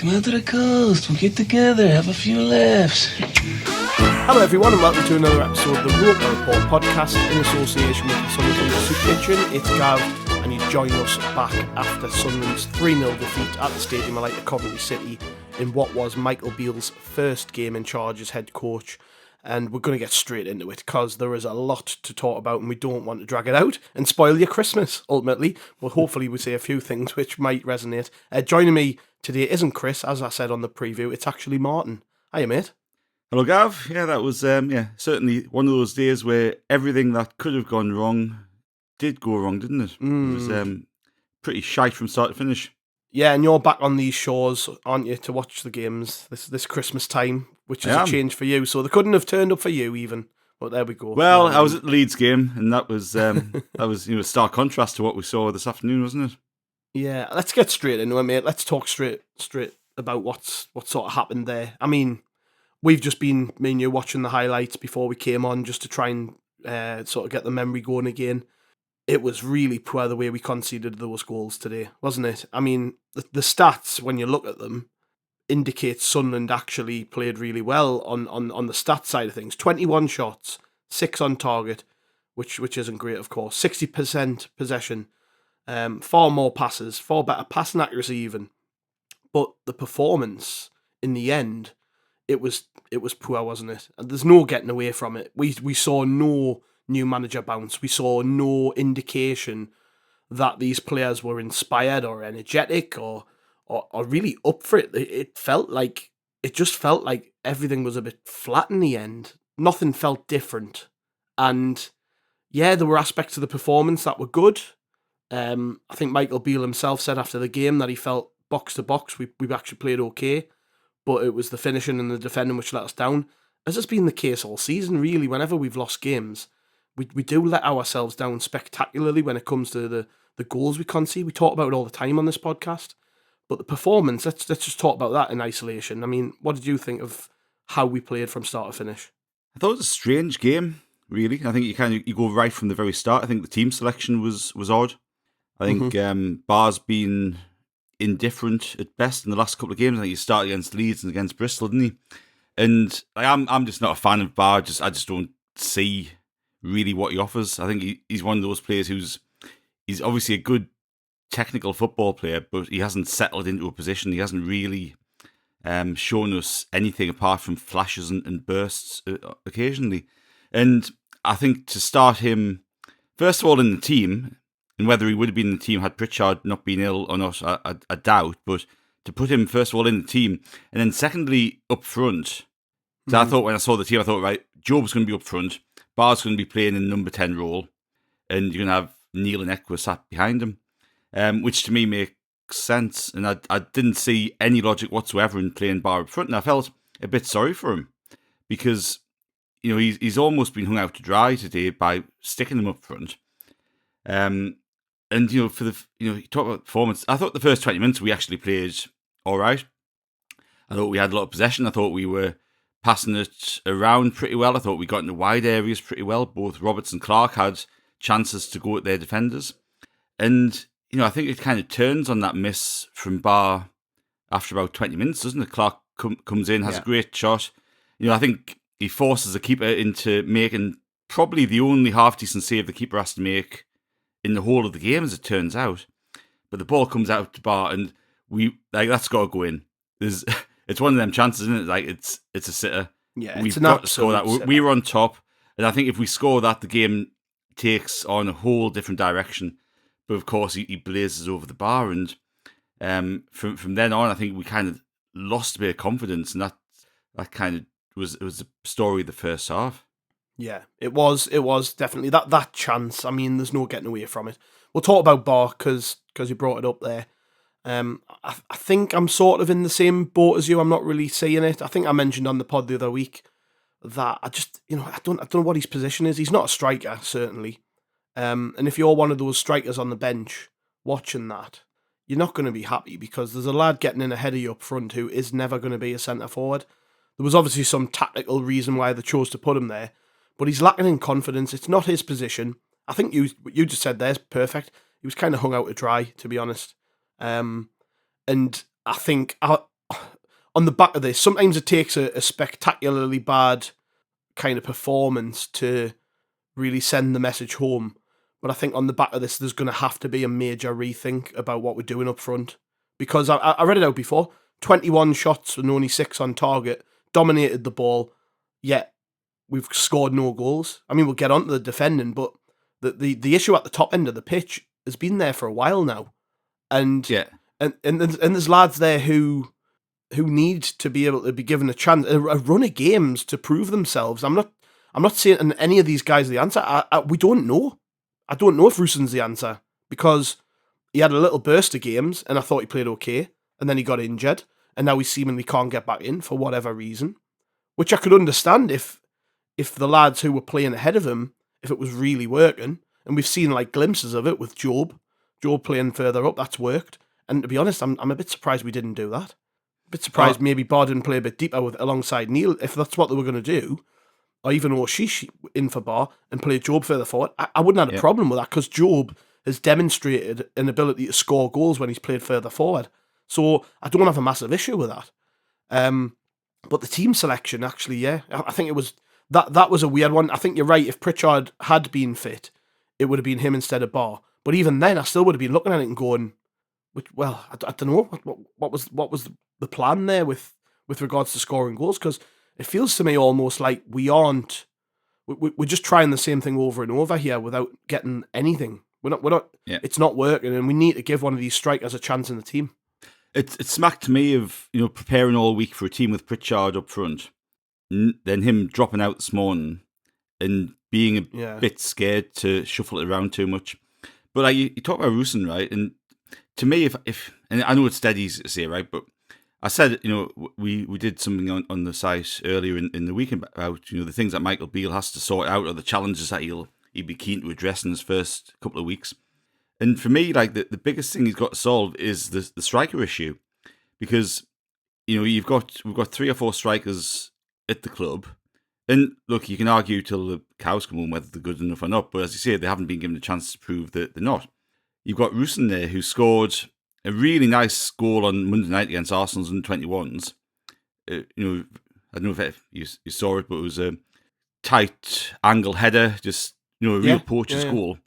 Come out to the coast, we'll get together, have a few laughs. Hello everyone and welcome to another episode of the Roker Report podcast in association with the Sunderland Soup Kitchen. It's Gav and you join us back after Sunderland's 3-0 defeat at the Stadium of Light at Coventry City in what was Michael Beale's first game in charge as head coach. And we're going to get straight into it because there is a lot to talk about and we don't want to drag it out and spoil your Christmas, ultimately. But hopefully we say a few things which might resonate. Joining me today isn't Chris, as I said on the preview, it's actually Martin. Hiya, mate. Hello, Gav. Yeah, that was certainly one of those days where everything that could have gone wrong did go wrong, didn't it? It was pretty shite from start to finish. Yeah, and you're back on these shores, aren't you, to watch the games this Christmas time, which is a change for you. So they couldn't have turned up for you even, but there we go. Well, I was at the Leeds game, and that was a stark contrast to what we saw this afternoon, wasn't it? Yeah, let's get straight into it, mate. Let's talk straight about what sort of happened there. I mean, we've just been, me and you, watching the highlights before we came on just to try and sort of get the memory going again. It was really poor the way we conceded those goals today, wasn't it? I mean, the stats, when you look at them, indicate Sunderland actually played really well on the stats side of things. 21 shots, 6 on target, which isn't great, of course. 60% possession, 4 more passes, 4 better passing accuracy even. But the performance, in the end, it was poor, wasn't it? And there's no getting away from it. We saw no new manager bounce. We saw no indication that these players were inspired or energetic or really up for it. It just felt like everything was a bit flat in the end. Nothing felt different. And yeah, there were aspects of the performance that were good. I think Michael Beale himself said after the game that he felt box to box, we've actually played okay, but it was the finishing and the defending which let us down. As has been the case all season, really, whenever we've lost games, we do let ourselves down spectacularly when it comes to the goals we concede. We talk about it all the time on this podcast. But the performance, let's just talk about that in isolation. I mean, what did you think of how we played from start to finish? I thought it was a strange game, really. I think you go right from the very start. I think the team selection was odd. I think Barr's been indifferent at best in the last couple of games. I think he started against Leeds and against Bristol, didn't he? And I'm just not a fan of Barr. I just don't see really what he offers. I think he's one of those players he's obviously a good technical football player, but he hasn't settled into a position. He hasn't really shown us anything apart from flashes and bursts occasionally. And I think to start him, first of all, in the team, and whether he would have been in the team had Pritchard not been ill or not, I doubt, but to put him, first of all, in the team, and then secondly, up front. So I thought when I saw the team, I thought, right, Job's going to be up front, Barr's going to be playing in the number 10 role, and you're going to have Neil and Ekwa sat behind him, which to me makes sense. And I didn't see any logic whatsoever in playing Barr up front, and I felt a bit sorry for him because he's almost been hung out to dry today by sticking him up front. And for the you talk about performance, I thought the first 20 minutes we actually played all right. I thought we had a lot of possession. I thought we were passing it around pretty well. I thought we got into wide areas pretty well. Both Roberts and Clark had chances to go at their defenders. And, I think it kind of turns on that miss from Barr after about 20 minutes, doesn't it? Clark comes in, has a great shot. I think he forces the keeper into making probably the only half-decent save the keeper has to make in the whole of the game, as it turns out. But the ball comes out to Barr, and that's got to go in. It's one of them chances, isn't it? Like it's a sitter. Yeah, we've got to score that. We were on top, and I think if we score that, the game takes on a whole different direction. But of course, he blazes over the bar, and from then on, I think we kind of lost a bit of confidence, and that kind of was the story of the first half. Yeah, it was definitely that chance. I mean, there's no getting away from it. We'll talk about Barr because you brought it up there. I think I'm sort of in the same boat as you. I'm not really seeing it. I think I mentioned on the pod the other week that I just, I don't know what his position is. He's not a striker, certainly. And if you're one of those strikers on the bench watching that, you're not going to be happy because there's a lad getting in ahead of you up front who is never going to be a centre forward. There was obviously some tactical reason why they chose to put him there, but he's lacking in confidence. It's not his position. I think what you just said there is perfect. He was kind of hung out to dry, to be honest. And I think on the back of this, sometimes it takes a spectacularly bad kind of performance to really send the message home. But I think on the back of this, there's going to have to be a major rethink about what we're doing up front. Because I read it out before, 21 shots and only 6 on target, dominated the ball, yet we've scored no goals. I mean, we'll get on to the defending, but the issue at the top end of the pitch has been there for a while now. And and there's lads there who need to be able to be given a chance, a run of games to prove themselves. I'm not saying any of these guys are the answer. We don't know. I don't know if Ruson's the answer, because he had a little burst of games and I thought he played okay, and then he got injured, and now he seemingly can't get back in for whatever reason, which I could understand if the lads who were playing ahead of him, if it was really working, and we've seen like glimpses of it with Job playing further up, that's worked. And to be honest, I'm a bit surprised we didn't do that. A bit surprised maybe Bar didn't play a bit deeper alongside Neil, if that's what they were going to do. Or even O'Sheesh in for Bar and play Job further forward. I wouldn't have a problem with that, because Job has demonstrated an ability to score goals when he's played further forward. So I don't have a massive issue with that. But the team selection, actually, I think it was that was a weird one. I think you're right. If Pritchard had been fit, it would have been him instead of Bar. But even then, I still would have been looking at it and going, I don't know what was the plan there with regards to scoring goals, because it feels to me almost like we're just trying the same thing over and over here without getting anything. We're not. Yeah. It's not working, and we need to give one of these strikers a chance in the team. It smacked me of preparing all week for a team with Pritchard up front, then him dropping out this morning and being a bit scared to shuffle it around too much. But like you talk about Rusin, right? And to me, if and I know it's dead easy to say, right? But I said, we did something on the site earlier in the week about the things that Michael Beale has to sort out, or the challenges that he'd be keen to address in his first couple of weeks. And for me, like the biggest thing he's got to solve is the striker issue, because we've got 3 or 4 strikers at the club, and look, you can argue till the cows come home whether they're good enough or not. But as you say, they haven't been given a chance to prove that they're not. You've got Rusin there, who scored a really nice goal on Monday night against Arsenal's under-21s. I don't know if you saw it, but it was a tight angle header, just a real poacher's goal.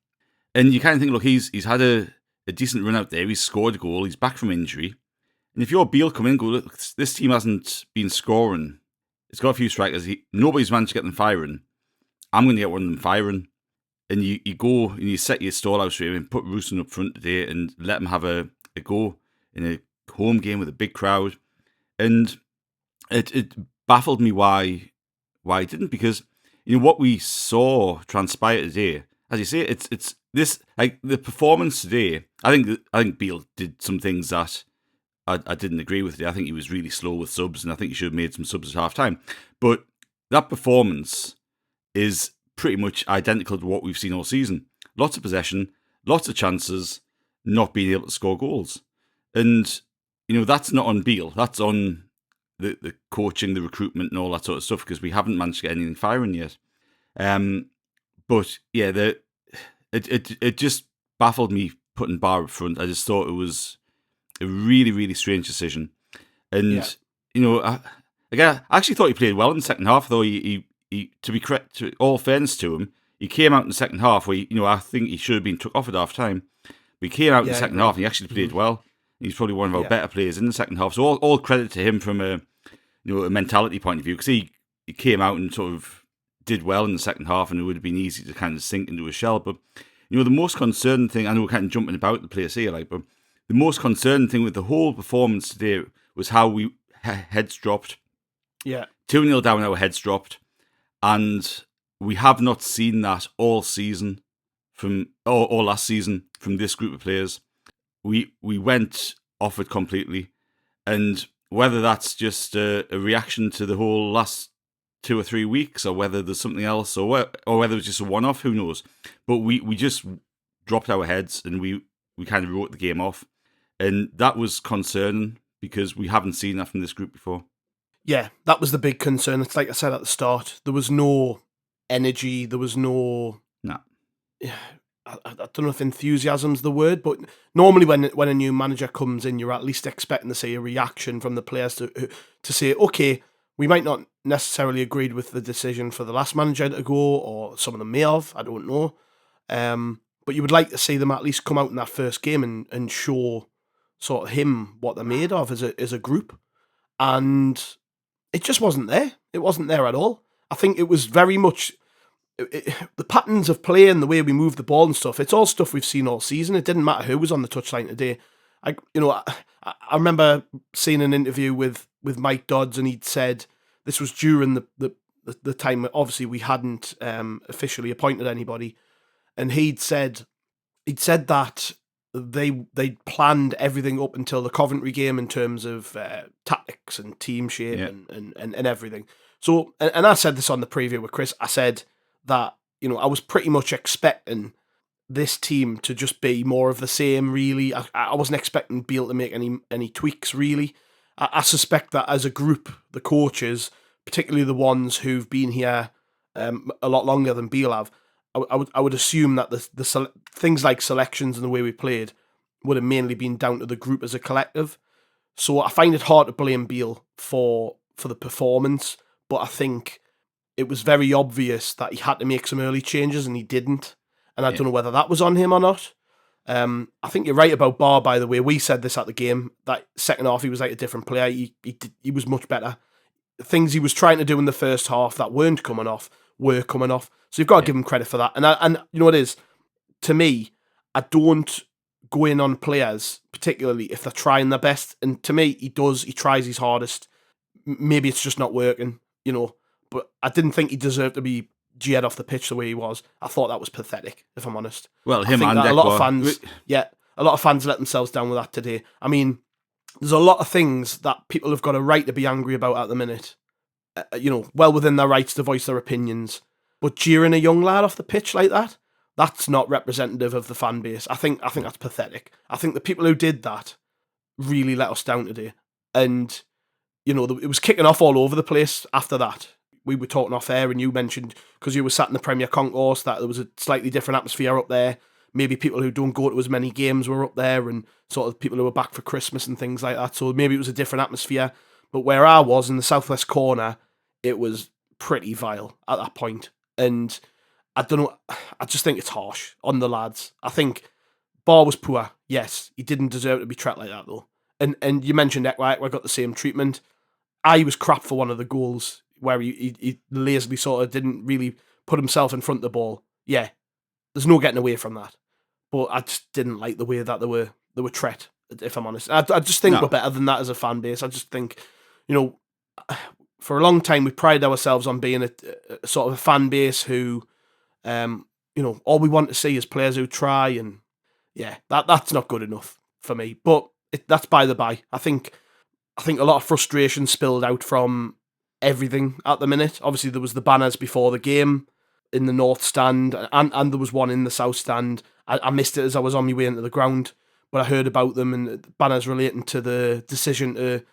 And you kind of think, look, he's had a decent run out there. He's scored a goal. He's back from injury. And if you're Beale coming in and go, look, this team hasn't been scoring. It's got a few strikers. Nobody's managed to get them firing. I'm going to get one of them firing. And you go and you set your stall out straight and put Rusin up front today and let him have a go in a home game with a big crowd. And it baffled me why he didn't, because what we saw transpire today, as you say, it's this, like the performance today. I think Beale did some things that I didn't agree with today. I think he was really slow with subs, and I think he should have made some subs at half time. But that performance is pretty much identical to what we've seen all season. Lots of possession, lots of chances, not being able to score goals. And, that's not on Beale. That's on the coaching, the recruitment and all that sort of stuff, because we haven't managed to get anything firing yet. But, yeah, it just baffled me putting Bar up front. I just thought it was a really, really strange decision. And, I actually thought he played well in the second half, though he to be correct, to all fairness to him, he came out in the second half where, I think he should have been took off at half time. But he came out in the second half and he actually played well. He's probably one of our better players in the second half. So all credit to him from a mentality point of view, because he came out and sort of did well in the second half, and it would have been easy to kind of sink into a shell. But the most concerning thing, I know we're kind of jumping about the place here, but the most concerning thing with the whole performance today was how we heads dropped. Yeah, 2-0 down, our heads dropped, and we have not seen that all season or last season from this group of players. We went off it completely, and whether that's just a reaction to the whole last 2 or 3 weeks, or whether there's something else, or whether it was just a one-off, who knows? But we just dropped our heads and we kind of wrote the game off, and that was concerning because we haven't seen that from this group before. Yeah, that was the big concern. It's like I said at the start, there was no energy, there was no... No. I don't know if enthusiasm's the word, but normally when a new manager comes in, you're at least expecting to see a reaction from the players to say, okay, we might not necessarily agreed with the decision for the last manager to go, or some of them may have, I don't know. But you would like to see them at least come out in that first game and show sort of him what they're made of as a group. And it just wasn't there. It wasn't there at all. I think it was very much the patterns of play and the way we move the ball and stuff. It's all stuff we've seen all season. It didn't matter who was on the touchline today. I remember seeing an interview with Mike Dodds, and he'd said this was during the time. Obviously, we hadn't officially appointed anybody, and he'd said that they planned everything up until the Coventry game in terms of tactics and team shape and everything. So, and I said this on the preview with Chris. I said that, I was pretty much expecting this team to just be more of the same, really. I wasn't expecting Beale to make any tweaks, really. I suspect that as a group, the coaches, particularly the ones who've been here a lot longer than Beale have, I would assume that the things like selections and the way we played would have mainly been down to the group as a collective. So I find it hard to blame Beale for the performance, but I think it was very obvious that he had to make some early changes and he didn't. And I don't know whether that was on him or not. I think you're right about Barr, by the way. We said this at the game, that second half he was like a different player. He was much better. Things he was trying to do in the first half that weren't coming off were coming off. So you've got to give him credit for that. And you know what it is? To me, I don't go in on players, particularly if they're trying their best. And to me, he does. He tries his hardest. Maybe it's just not working, But I didn't think he deserved to be jeered off the pitch the way he was. I thought that was pathetic, if I'm honest. Well, him and a lot of fans let themselves down with that today. I mean, there's a lot of things that people have got a right to be angry about at the minute. Well within their rights to voice their opinions. But jeering a young lad off the pitch like that, that's not representative of the fan base. I think that's pathetic. I think the people who did that really let us down today. And, it was kicking off all over the place after that. We were talking off air and you mentioned, because you were sat in the Premier Concourse, that there was a slightly different atmosphere up there. Maybe people who don't go to as many games were up there, and sort of people who were back for Christmas and things like that. So maybe it was a different atmosphere. But where I was, in the southwest corner, it was pretty vile at that point. And I don't know, I just think it's harsh on the lads. I think Barr was poor. Yes, he didn't deserve to be treated like that, though. And you mentioned Ekwa got the same treatment. I was crap for one of the goals where he lazily sort of didn't really put himself in front of the ball. Yeah, there's no getting away from that. But I just didn't like the way that they were treated, if I'm honest. I just think we're better than that as a fan base. I just think, for a long time we prided ourselves on being a sort of a fan base who, all we want to see is players who try, and that's not good enough for me. But that's by the by. I think a lot of frustration spilled out from everything at the minute. Obviously, there was the banners before the game in the north stand, and there was one in the south stand. I missed it as I was on my way into the ground, but I heard about them, and banners relating to the decision to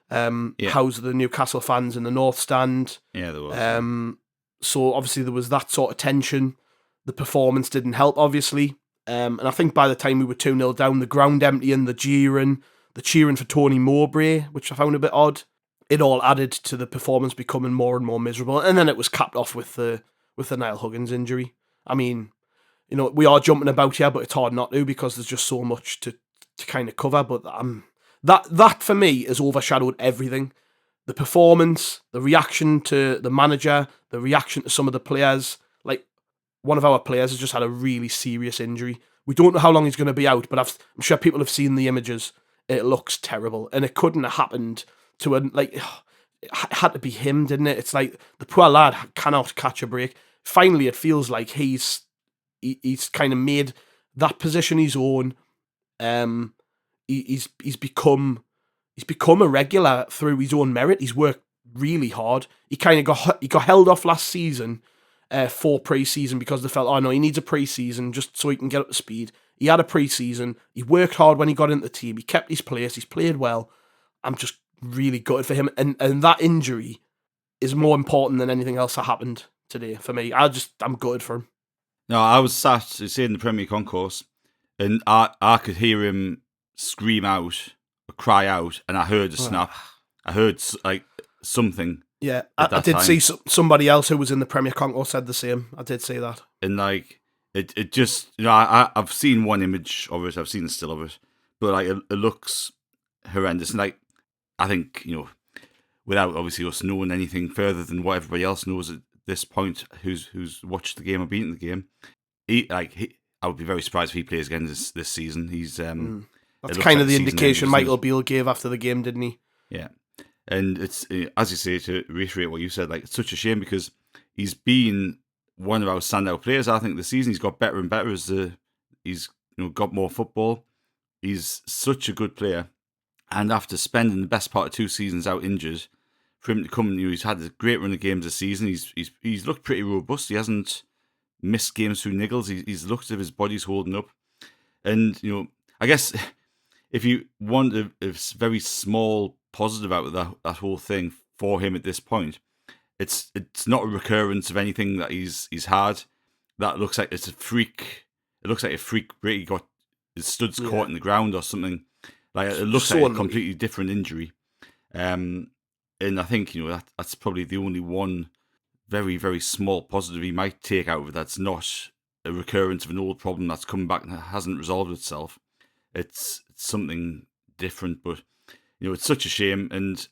house the Newcastle fans in the north stand. Yeah, there was. So obviously there was that sort of tension. The performance didn't help, obviously. And I think by the time we were 2-0 down, the ground empty and the cheering for Tony Mowbray, which I found a bit odd, it all added to the performance becoming more and more miserable. And then it was capped off with the Niall Huggins injury. I mean, we are jumping about here, but it's hard not to because there's just so much to kind of cover. But that for me has overshadowed everything. The performance, the reaction to the manager, the reaction to some of the players. Like, one of our players has just had a really serious injury. We don't know how long he's going to be out, but I'm sure people have seen the images. It looks terrible. And it couldn't have happened to it had to be him, didn't it? It's like the poor lad cannot catch a break. Finally, it feels like he's kind of made that position his own. He's become a regular through his own merit. He's worked really hard. He kind of got held off last season for pre-season because they felt, oh no, he needs a pre-season just so he can get up to speed. He had a pre-season. He worked hard when he got into the team. He kept his place. He's played well. I'm just really gutted for him. And that injury is more important than anything else that happened today for me. I'm gutted for him. No, I was sat, say, in the Premier Concourse, and I could hear him scream out, or cry out, and I heard a snap. I heard like something. Yeah, at I that did time. see somebody else who was in the Premier Concourse said the same. I did see that. And like it just, I've seen one image of it, I've seen a still of it, but like it looks horrendous. And like I think, without obviously us knowing anything further than what everybody else knows at this point, who's watched the game or been in the game, I would be very surprised if he plays again this season. He's That's kind of the indication Michael Beale gave after the game, didn't he? Yeah, and it's, as you say, to reiterate what you said, like, it's such a shame because he's been one of our standout players. I think this season he's got better and better as he's got more football. He's such a good player, and after spending the best part of 2 seasons out injured, for him to come, he's had a great run of games this season. He's looked pretty robust. He hasn't missed games through niggles. He's looked as if his body's holding up, and I guess if you want a very small positive out of that whole thing for him at this point, it's not a recurrence of anything that he's had. That looks like it's a freak. It looks like a freak break. He got his studs caught in the ground or something. Like, it looks like a completely different injury. And I think that's probably the only one very, very small positive he might take out of it. That's not a recurrence of an old problem that's come back and hasn't resolved itself. It's something different, but it's such a shame. And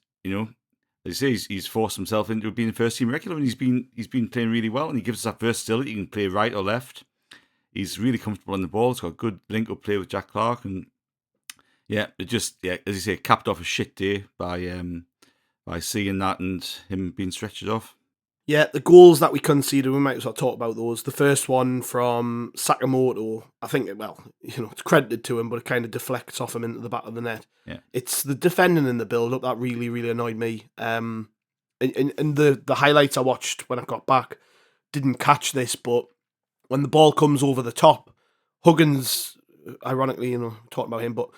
as you say, he's forced himself into being a first team regular, and he's been playing really well, and he gives us that versatility. He can play right or left. He's really comfortable on the ball. He's got good link up play with Jack Clark, and it just, as you say, capped off a shit day by seeing that and him being stretched off. Yeah, the goals that we conceded, we might as well talk about those. The first one from Sakamoto, I think, it's credited to him, but it kind of deflects off him into the back of the net. Yeah. It's the defending in the build-up that really, really annoyed me. And the highlights I watched when I got back didn't catch this, but when the ball comes over the top, Huggins, ironically, talking about him, but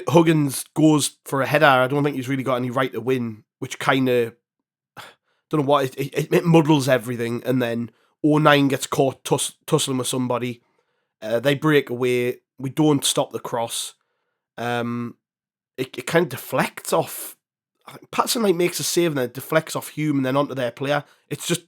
Huggins goes for a header. I don't think he's really got any right to win, which kind of, don't know what, it muddles everything. And then 09 gets caught tussling with somebody. They break away. We don't stop the cross. It kind of deflects off. I think Patterson makes a save and then it deflects off Hume and then onto their player. It's just,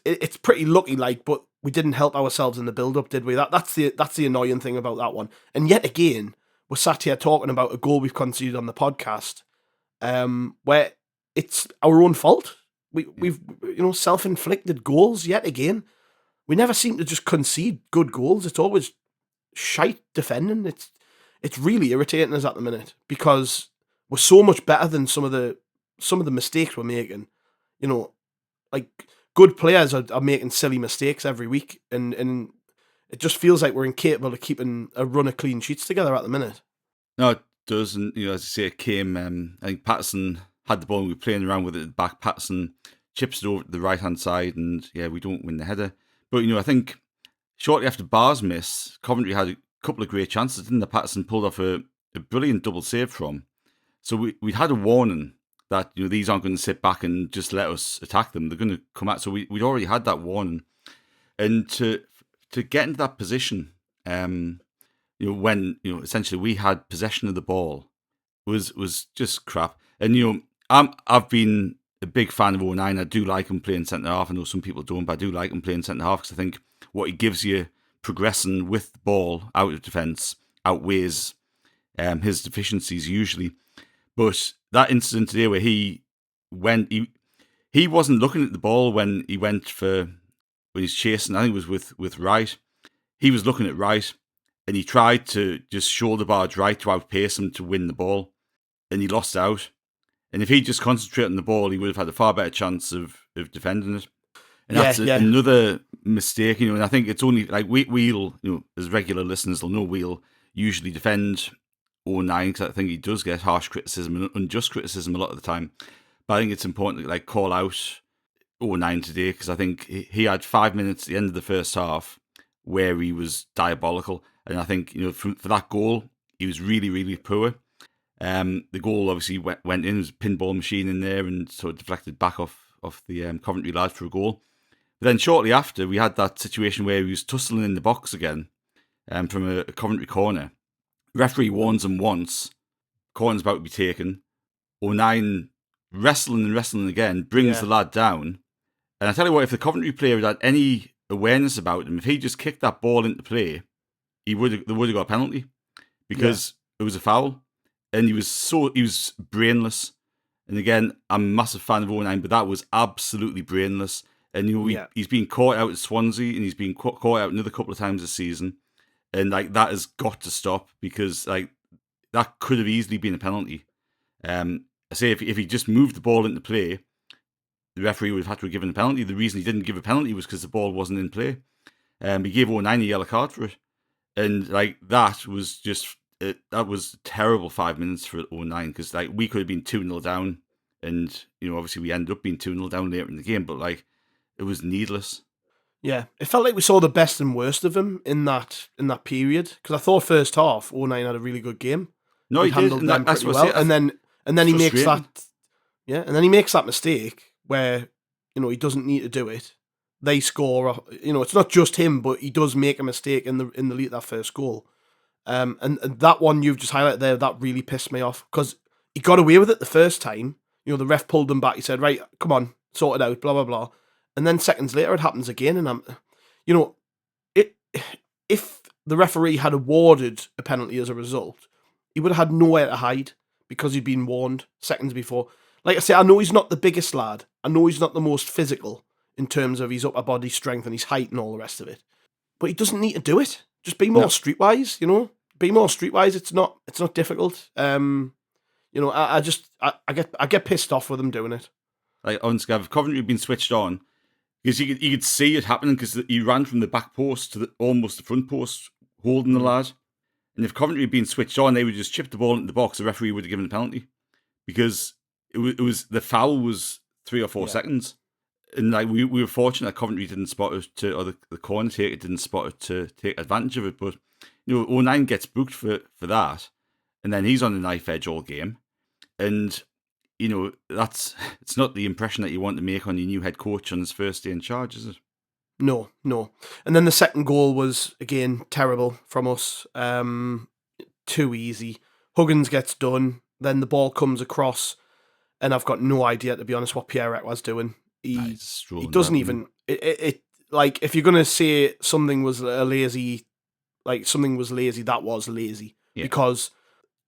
it's pretty lucky, but we didn't help ourselves in the build-up, did we? That's the annoying thing about that one. And yet again, we're sat here talking about a goal we've conceded on the podcast, where it's our own fault. We've self-inflicted goals yet again. We never seem to just concede good goals. It's always shite defending. It's really irritating us at the minute because we're so much better than some of the mistakes we're making. Good players are making silly mistakes every week, and it just feels like we're incapable of keeping a run of clean sheets together at the minute. No, it does, and as you say, it came. I think Patterson had the ball and we were playing around with it at the back. Patterson chips it over to the right-hand side, and we don't win the header. But, I think shortly after Bar's miss, Coventry had a couple of great chances, didn't they? Patterson pulled off a brilliant double save from. So we had a warning that, these aren't going to sit back and just let us attack them. They're going to come out. So we'd already had that warning. And to get into that position, when, essentially we had possession of the ball was just crap. And, I've been a big fan of 09. I do like him playing centre-half. I know some people don't, but I do like him playing centre-half because I think what he gives you progressing with the ball out of defence outweighs his deficiencies usually. But that incident today where he wasn't looking at the ball when he's chasing, I think it was with Wright. He was looking at Wright and he tried to just shoulder barge Wright to outpace him to win the ball, and he lost out. And if he just concentrated on the ball, he would have had a far better chance of defending it. And that's another mistake, and I think it's only like we'll, as regular listeners will know, we'll usually defend 09 because I think he does get harsh criticism and unjust criticism a lot of the time. But I think it's important to call out 09 today because I think he had 5 minutes at the end of the first half where he was diabolical, and I think for that goal he was really, really poor. The goal obviously went in. There was a pinball machine in there and sort of deflected back off the Coventry lad for a goal. But then shortly after, we had that situation where he was tussling in the box again from a Coventry corner. Referee warns him once. Corner's about to be taken. 09 wrestling again, brings the lad down. And I tell you what, if the Coventry player had any awareness about him, if he just kicked that ball into play, they would have got a penalty because it was a foul. And he was brainless. And again, I'm a massive fan of 09, but that was absolutely brainless. And he's been caught out at Swansea, and he's been caught out another couple of times this season. And like that has got to stop, because like that could have easily been a penalty. I say if he just moved the ball into play, the referee would have had to have given a penalty. The reason he didn't give a penalty was because the ball wasn't in play. He gave 09 a yellow card for it, and like that was just that was a terrible 5 minutes for 09, because like we could have been 2-0 down, and obviously we ended up being 2-0 down later in the game, but like it was needless. Yeah, it felt like we saw the best and worst of him in that period, because I thought first half 09 had a really good game. No, he handled did. them pretty well, and then he makes that. Yeah, and then he makes that mistake where he doesn't need to do it. They score. It's not just him, but he does make a mistake in the lead of that first goal. And that one you've just highlighted there, that really pissed me off, because he got away with it the first time. The ref pulled him back. He said, "Right, come on, sort it out." Blah blah blah. And then seconds later, it happens again, and if the referee had awarded a penalty as a result, he would have had nowhere to hide, because he'd been warned seconds before. Like I say, I know he's not the biggest lad. I know he's not the most physical in terms of his upper body strength and his height and all the rest of it. But he doesn't need to do it. Just be more streetwise, Be more streetwise. It's not difficult. I get pissed off with him doing it. Like, honestly, if Coventry had been switched on, because you could see it happening, because he ran from the back post to almost the front post, holding the lad. And if Coventry had been switched on, they would just chip the ball into the box. The referee would have given a penalty, because it was the foul was 3 or 4 seconds, and like we were fortunate that Coventry didn't spot it or the corner taker didn't spot it to take advantage of it. But 09 gets booked for that, and then he's on the knife edge all game, and it's not the impression that you want to make on your new head coach on his first day in charge, is it? No. And then the second goal was, again, terrible from us. Too easy. Huggins gets done. Then the ball comes across, and I've got no idea, to be honest, what Pierre was doing. He doesn't even... It like, if you're going to say something was lazy, that was lazy. Yeah. Because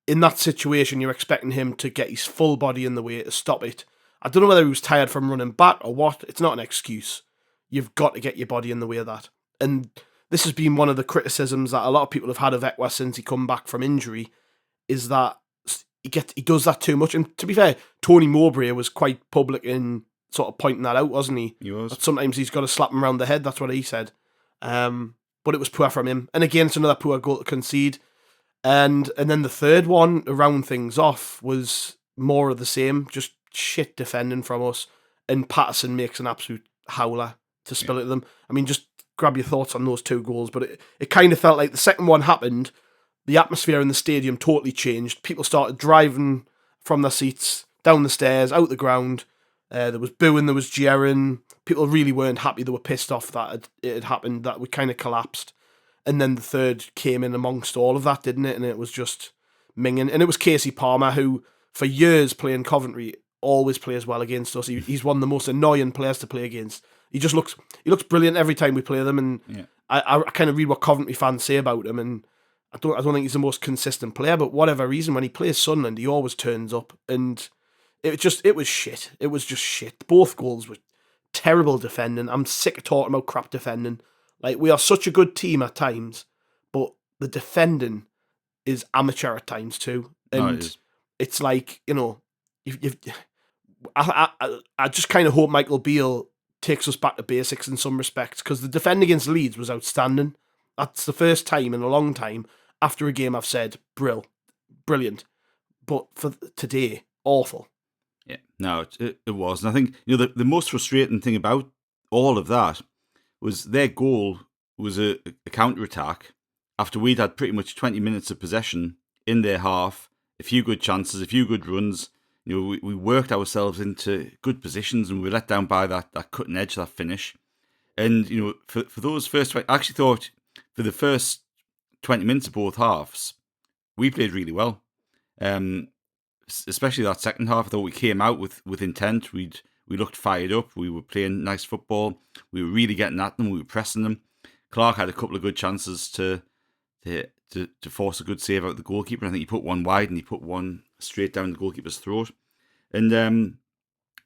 in that situation, you're expecting him to get his full body in the way to stop it. I don't know whether he was tired from running back or what. It's not an excuse. You've got to get your body in the way of that. And this has been one of the criticisms that a lot of people have had of Ekwa since he come back from injury, is that he does that too much. And to be fair, Tony Mowbray was quite public in sort of pointing that out, wasn't he? He was. That sometimes he's got to slap him around the head. That's what he said. But it was poor from him. And again, it's another poor goal to concede. And then the third one, to round things off, was more of the same. Just shit defending from us. And Patterson makes an absolute howler to spill it to them. I mean, just grab your thoughts on those 2 goals. But it kind of felt like the second one happened, the atmosphere in the stadium totally changed. People started driving from their seats, down the stairs, out the ground. There was booing, there was jeering. People really weren't happy. They were pissed off that it had happened, that we kind of collapsed. And then the third came in amongst all of that, didn't it? And it was just minging. And it was Casey Palmer, who, for years playing Coventry, always plays well against us. He's one of the most annoying players to play against. He looks brilliant every time we play them. And I kind of read what Coventry fans say about him, and I don't think he's the most consistent player. But whatever reason, when he plays Sunderland, he always turns up. And it was shit. It was just shit. Both goals were terrible defending. I'm sick of talking about crap defending. Like, we are such a good team at times, but the defending is amateur at times too. And it's like, I just kind of hope Michael Beale takes us back to basics in some respects, because the defending against Leeds was outstanding. That's the first time in a long time after a game I've said, brilliant. But for today, awful. Yeah, no, it was. And I think, the most frustrating thing about all of that was their goal was a counter-attack after we'd had pretty much 20 minutes of possession in their half, a few good chances, a few good runs. We worked ourselves into good positions, and we were let down by that cutting edge, that finish. And, for those first, I actually thought for the first 20 minutes of both halves, we played really well. Especially that second half, I thought we came out with intent. We looked fired up. We were playing nice football. We were really getting at them. We were pressing them. Clark had a couple of good chances to force a good save out the goalkeeper. I think he put one wide and he put one straight down the goalkeeper's throat. And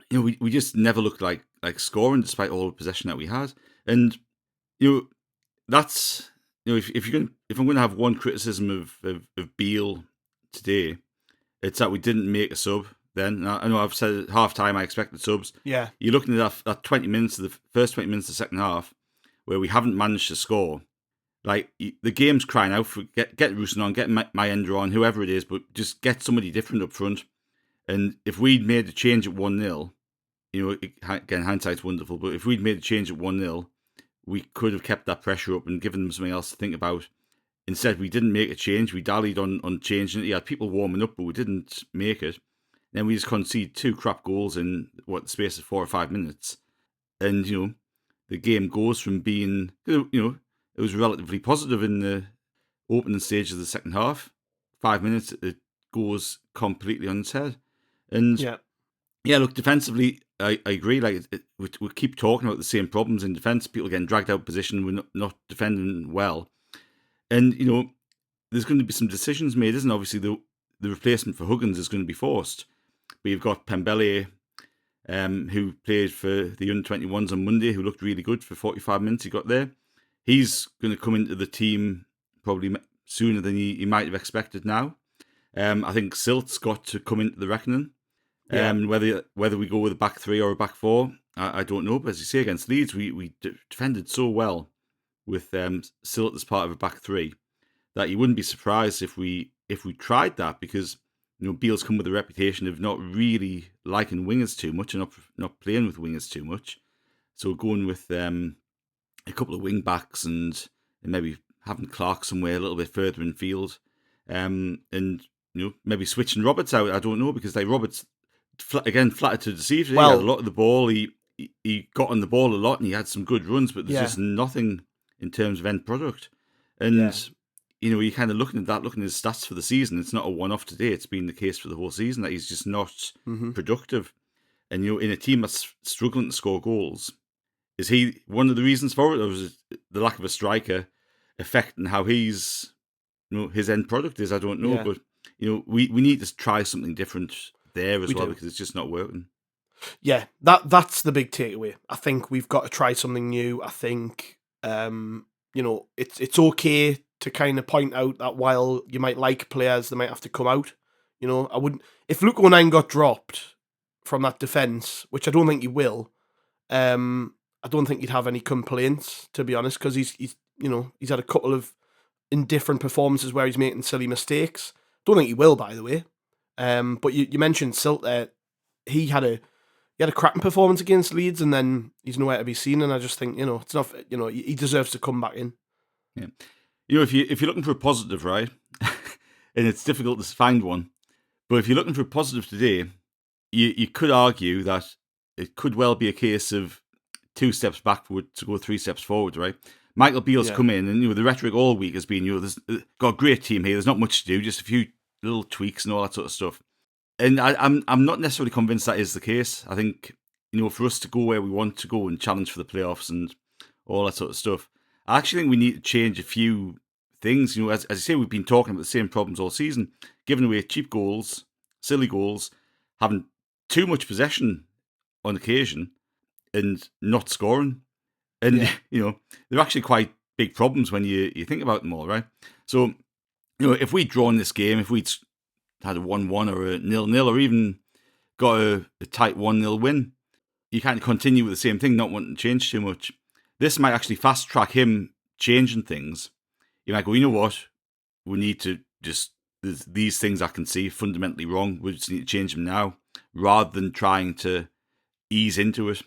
we just never looked like scoring despite all the possession that we had. And that's if I'm going to have one criticism of Beale today, it's that we didn't make a sub then. I know I've said at half time I expected subs. Yeah. You're looking at that 20 minutes of the first 20 minutes of the second half where we haven't managed to score. Like, the game's crying out for get Rooston on, get Mayender on, whoever it is, but just get somebody different up front. And if we'd made a change at 1-0, again, hindsight's wonderful, but if we'd made a change at 1-0, we could have kept that pressure up and given them something else to think about. Instead, we didn't make a change. We dallied on changing it. He had people warming up, but we didn't make it. Then we just conceded 2 crap goals in, the space of 4 or 5 minutes. And, the game goes from being, it was relatively positive in the opening stage of the second half. 5 minutes, it goes completely on its head. And, look, defensively, I agree. Like, we keep talking about the same problems in defence. People getting dragged out of position. We're not defending well. And, there's going to be some decisions made, isn't obviously the replacement for Huggins is going to be forced. But you've got Pembele, who played for the under-21s on Monday, who looked really good for 45 minutes he got there. He's going to come into the team probably sooner than he might have expected now. I think Silt's got to come into the reckoning. Whether we go with a back 3 or a back 4, I don't know. But as you say, against Leeds, we defended so well with Silt as part of a back 3 that you wouldn't be surprised if we tried that, because Beale's come with a reputation of not really liking wingers too much and not playing with wingers too much. So going with a couple of wing backs and maybe having Clark somewhere a little bit further in field, and maybe switching Roberts out. I don't know, because Roberts flattered to deceive. He had a lot of the ball. He got on the ball a lot and he had some good runs, but there's just nothing in terms of end product. And you're kind of looking at his stats for the season. It's not a one-off today. It's been the case for the whole season that he's just not productive. And in a team that's struggling to score goals, is he one of the reasons for it, or is it the lack of a striker affecting how he's his end product is? I don't know, but we need to try something different there as well, because it's just not working. Yeah, that's the big takeaway. I think we've got to try something new. I think it's okay to kind of point out that while you might like players, they might have to come out. I wouldn't, if Luke O'Nien got dropped from that defence, which I don't think he will. I don't think he'd have any complaints, to be honest, because he's had a couple of indifferent performances where he's making silly mistakes. Don't think he will, by the way. But you mentioned Silt there. He had a cracking performance against Leeds, and then he's nowhere to be seen. And I just think it's not. He deserves to come back in. Yeah, if you're looking for a positive, right, and it's difficult to find one, but if you're looking for a positive today, you could argue that it could well be a case of 2 steps backward to go 3 steps forward, right? Michael Beale's come in, and the rhetoric all week has been, there's got a great team here. There's not much to do, just a few little tweaks and all that sort of stuff. And I'm not necessarily convinced that is the case. I think for us to go where we want to go and challenge for the playoffs and all that sort of stuff, I actually think we need to change a few things. As you say, we've been talking about the same problems all season, giving away cheap goals, silly goals, having too much possession on occasion, and not scoring. And, they're actually quite big problems when you think about them all, right? So, if we'd drawn this game, if we'd had a 1-1 or a 0-0 or even got a tight 1-0 win, you can't continue with the same thing, not wanting to change too much. This might actually fast track him changing things. You might go, you know what? We need to just, there's these things I can see fundamentally wrong. We just need to change them now, rather than trying to ease into it.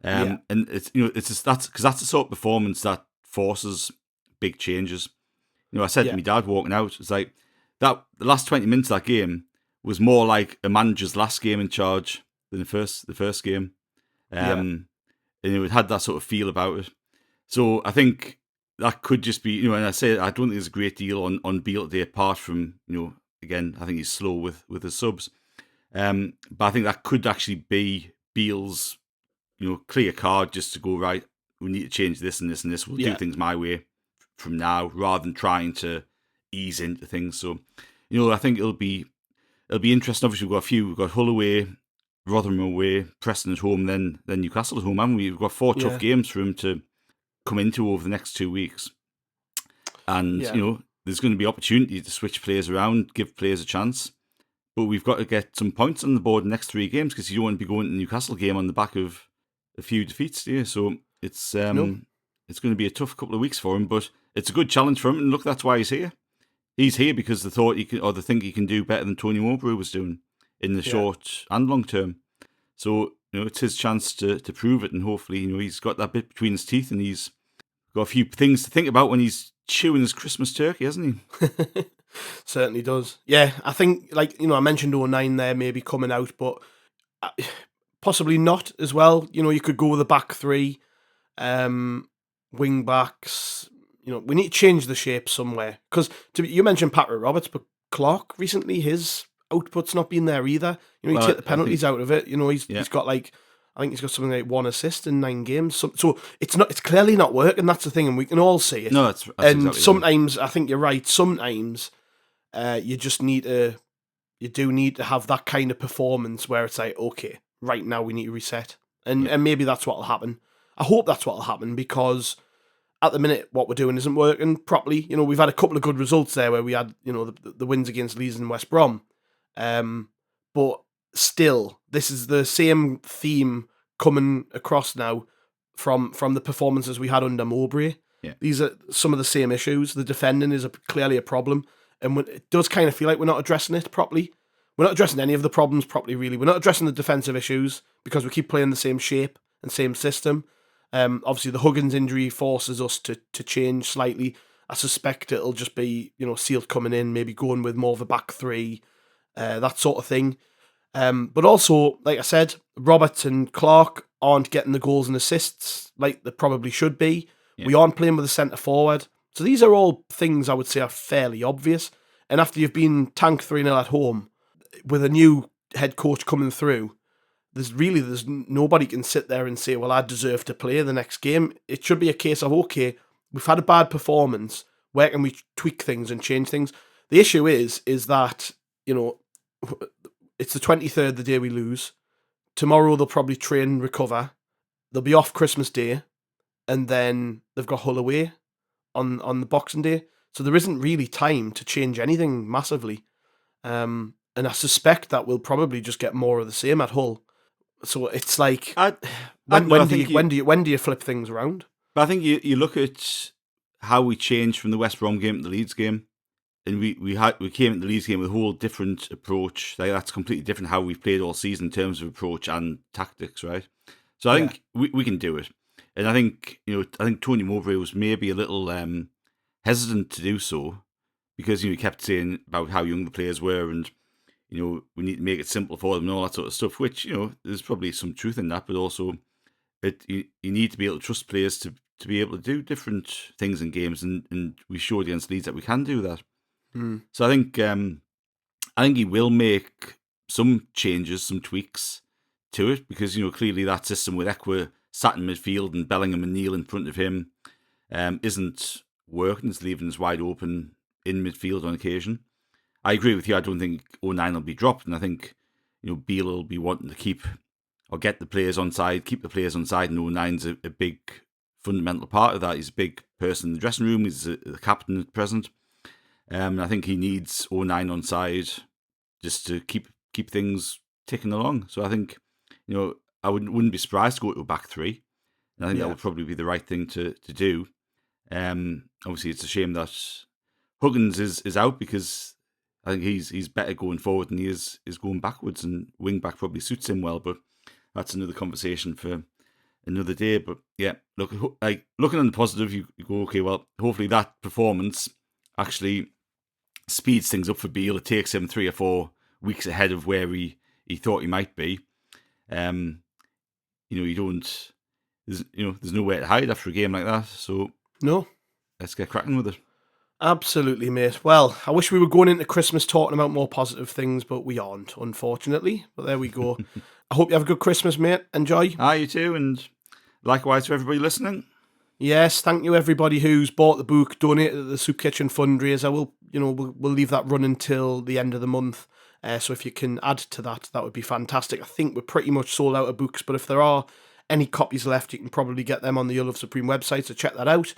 And it's it's just that's the sort of performance that forces big changes. I said to my dad walking out, it's like that the last 20 minutes of that game was more like a manager's last game in charge than the first game. And it had that sort of feel about it. So I think that could just be, and I say I don't think there's a great deal on Beale today, apart from, again, I think he's slow with his subs. But I think that could actually be Beale's, clear card just to go, right, we need to change this and this and this. We'll do things my way from now, rather than trying to ease into things. So, I think it'll be interesting. Obviously, we've got Hull away, Rotherham away, Preston at home, then Newcastle at home, haven't we? We've got 4 tough games for him to come into over the next 2 weeks. And, there's going to be opportunity to switch players around, give players a chance. But we've got to get some points on the board in the next 3 games, because you don't want to be going to the Newcastle game on the back of a few defeats, do you? So it's going to be a tough couple of weeks for him, but it's a good challenge for him. And look, that's why he's here. He's here because they think he can do better than Tony Mowbray was doing in the short and long term. So, it's his chance to prove it, and hopefully, he's got that bit between his teeth, and he's got a few things to think about when he's chewing his Christmas turkey, hasn't he? Certainly does. Yeah, I think, I mentioned 09 there maybe coming out, but possibly not as well. You could go with the back 3, wing backs. We need to change the shape somewhere. Because you mentioned Patrick Roberts, but Clark recently, his output's not been there either. You take the penalties out of it. He's got I think he's got something like 1 assist in 9 games. So it's clearly not working. That's the thing, and we can all see it. No, that's and exactly sometimes I think you're right. Sometimes you just need to have that kind of performance where it's like, okay, right now we need to reset, and maybe that's what'll happen. I hope that's what'll happen, because at the minute what we're doing isn't working properly. We've had a couple of good results there where we had the wins against Leeds and West Brom, but still this is the same theme coming across now from the performances we had under Mowbray. Yeah. These are some of the same issues. The defending is clearly a problem, and it does kind of feel like we're not addressing it properly. We're not addressing any of the problems properly, really. We're not addressing the defensive issues because we keep playing the same shape and same system. Obviously, the Huggins injury forces us to change slightly. I suspect it'll just be, Sealed coming in, maybe going with more of a back 3, that sort of thing. But also, like I said, Roberts and Clark aren't getting the goals and assists like they probably should be. Yeah. We aren't playing with a centre forward. So these are all things I would say are fairly obvious. And after you've been tanked 3-0 at home, with a new head coach coming through, there's nobody can sit there and say, well, I deserve to play the next game. It should be a case of, okay, we've had a bad performance. Where can we tweak things and change things? The issue is that, it's the 23rd, the day we lose. Tomorrow they'll probably train, recover. They'll be off Christmas Day, and then they've got Hull away on the Boxing Day. So there isn't really time to change anything massively. And I suspect that we'll probably just get more of the same at Hull. So it's like, when do you flip things around? But I think you look at how we changed from the West Brom game to the Leeds game, and we came into the Leeds game with a whole different approach. That's completely different how we've played all season in terms of approach and tactics, right? So I think we can do it, and I think Tony Mowbray was maybe a little hesitant to do so, because he kept saying about how young the players were, and we need to make it simple for them and all that sort of stuff, which, there's probably some truth in that, but also you need to be able to trust players to be able to do different things in games, and we showed against Leeds that we can do that. So I think he will make some changes, some tweaks to it, because, clearly that system with Ekwa sat in midfield and Bellingham and Neil in front of him isn't working. It's leaving us wide open in midfield on occasion. I agree with you. I don't think 09 will be dropped, and I think Beale will be wanting to keep the players on side, keep the players on side, and 09's a big fundamental part of that. He's a big person in the dressing room. He's the captain at present. I think he needs 09 on side just to keep things ticking along. So I think I wouldn't be surprised to go to a back 3. And I think that would probably be the right thing to do. Obviously, it's a shame that Huggins is out, because I think he's better going forward than he is going backwards, and wing back probably suits him well. But that's another conversation for another day. But yeah, looking on the positive, you go, okay, well, hopefully that performance actually speeds things up for Beale. It takes him 3 or 4 weeks ahead of where he thought he might be. You don't there's nowhere to hide after a game like that. So No. let's get cracking with it. Absolutely, mate. Well, I wish we were going into Christmas talking about more positive things, but we aren't, unfortunately. But there we go. I hope you have a good Christmas, mate. Enjoy. You too, and likewise to everybody listening. Yes, thank you everybody who's bought the book, donated to the Soup Kitchen fundraiser. We'll leave that running till the end of the month. So if you can add to that, that would be fantastic. I think we're pretty much sold out of books, but if there are any copies left, you can probably get them on the Hull of Supreme website, so check that out.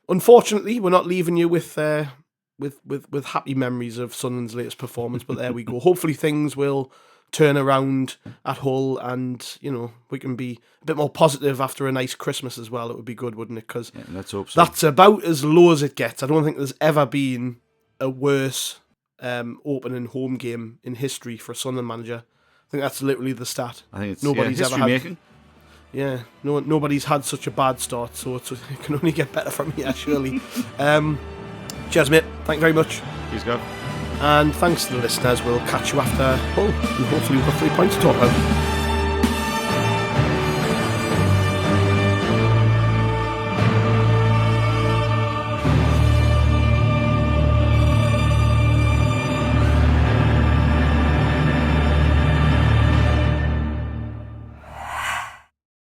Unfortunately, we're not leaving you with happy memories of Sunderland's latest performance, but there we go. Hopefully things will turn around at Hull, and we can be a bit more positive after a nice Christmas as well. It would be good, wouldn't it? Because let's hope so. That's about as low as it gets. I don't think there's ever been a worse opening home game in history for a Sunderland manager. I think that's literally the stat. I think it's nobody's history ever had. Making. Yeah, nobody's had such a bad start, so it can only get better from here, surely. Cheers, mate. Thank you very much. Cheers, Gav. And thanks to the listeners. We'll catch you after Hull, and hopefully we've got 3 points to talk about.